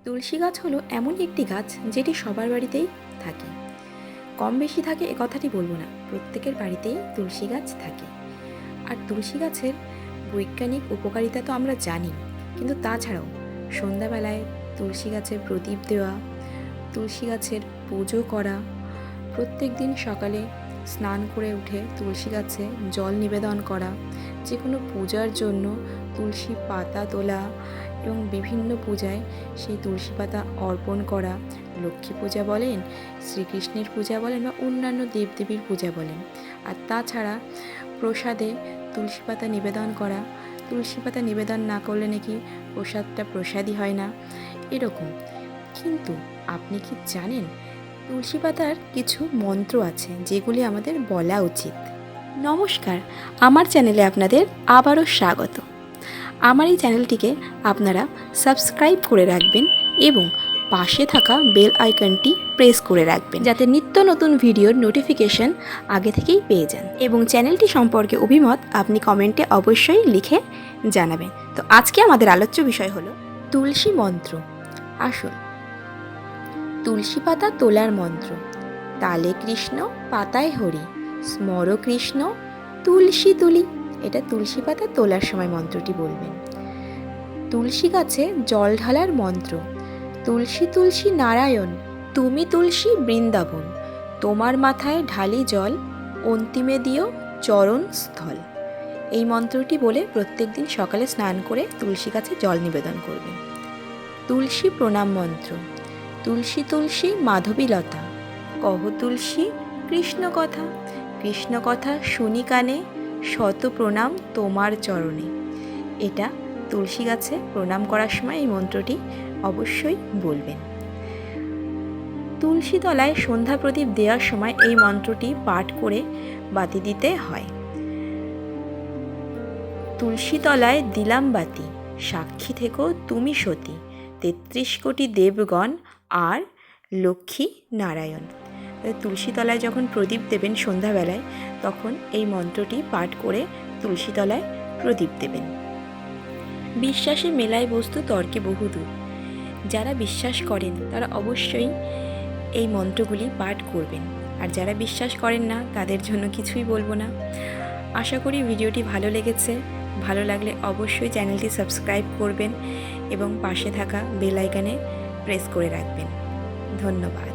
তুলসী গাছ হলো এমন একটি গাছ যেটি সবার বাড়িতেই থাকে। কম বেশি থাকে এ কথাটি বলবো না, প্রত্যেকের বাড়িতেই তুলসী গাছ থাকে। আর তুলসী গাছের বৈজ্ঞানিক উপকারিতা তো আমরা জানি, কিন্তু তাছাড়াও সন্ধ্যাবেলায় তুলসী গাছের প্রদীপ দেওয়া, তুলসী গাছের পুজো করা, প্রত্যেক দিন সকালে স্নান করে উঠে তুলসী গাছে জল নিবেদন করা, যে কোনো পূজার জন্য তুলসী পাতা তোলা এবং বিভিন্ন পূজায় সেই তুলসী পাতা অর্পণ করা, লক্ষ্মী পূজা বলেন, শ্রীকৃষ্ণের পূজা বলেন বা অন্যান্য দেবদেবীর পূজা বলেন। আর তাছাড়া প্রসাদে তুলসী পাতা নিবেদন করা, তুলসী পাতা নিবেদন না করলে নাকি প্রসাদটা প্রসাদই হয় না, এরকম। কিন্তু আপনি কি জানেন তুলসী পাতার কিছু মন্ত্র আছে যেগুলি আমাদের বলা উচিত? নমস্কার, আমার চ্যানেলে আপনাদের আবারও স্বাগত। আমার এই চ্যানেলটিকে আপনারা সাবস্ক্রাইব করে রাখবেন এবং পাশে থাকা বেল আইকনটি প্রেস করে রাখবেন, যাতে নিত্য নতুন ভিডিওর নোটিফিকেশন আগে থেকেই পেয়ে যান। এবং চ্যানেলটি সম্পর্কে অভিমত আপনি কমেন্টে অবশ্যই লিখে জানাবেন। তো আজকে আমাদের আলোচ্য বিষয় হলো তুলসী মন্ত্র। আসুন, তুলসী পাতা তোলার মন্ত্র। তালে কৃষ্ণ পাতায় হরি, স্মর কৃষ্ণ তুলসী তুলি। এটা তুলসী পাতা তোলার সময় মন্ত্রটি বলবেন। তুলসী গাছে জল ঢালার মন্ত্র। তুলসী তুলসী নারায়ণ, তুমি তুলসী বৃন্দাবন, তোমার মাথায় ঢালি জল, অন্তিমে দিও চরণ স্থল। এই মন্ত্রটি বলে প্রত্যেকদিন সকালে স্নান করে তুলসী গাছে জল নিবেদন করবেন। তুলসী প্রণাম মন্ত্র। তুলসী তুলসী মাধবীলতা, কহ তুলসী কৃষ্ণ কথা, কৃষ্ণ কথা শুনি কানে, শত প্রণাম তোমার চরণে। এটা তুলসী গাছে প্রণাম করার সময় এই মন্ত্রটি অবশ্যই বলবেন। তুলসী তলায় সন্ধ্যা প্রদীপ দেওয়ার সময় এই মন্ত্রটি পাঠ করে বাতি দিতে হয়। তুলসী তলায় দিলাম বাতি, সাক্ষী থেকো তুমি সতী, ৩৩ কোটি দেবগণ আর লক্ষ্মী নারায়ণ। তুলসী তলায় যখন প্রদীপ দেবেন সন্ধ্যাবেলায়, তখন এই মন্ত্রটি পাঠ করে তুলসী তলায় প্রদীপ দেবেন। বিশ্বাসে মেলায় বস্তু তর্কে বহুদূর। যারা বিশ্বাস করেন তারা অবশ্যই এই মন্ত্রগুলি পাঠ করবেন, আর যারা বিশ্বাস করেন না তাদের জন্য কিছুই বলবো না। আশা করি ভিডিওটি ভালো লেগেছে। ভালো লাগলে অবশ্যই চ্যানেলটি সাবস্ক্রাইব করবেন এবং পাশে থাকা বেল আইকনে প্রেস করে রাখবেন। ধন্যবাদ।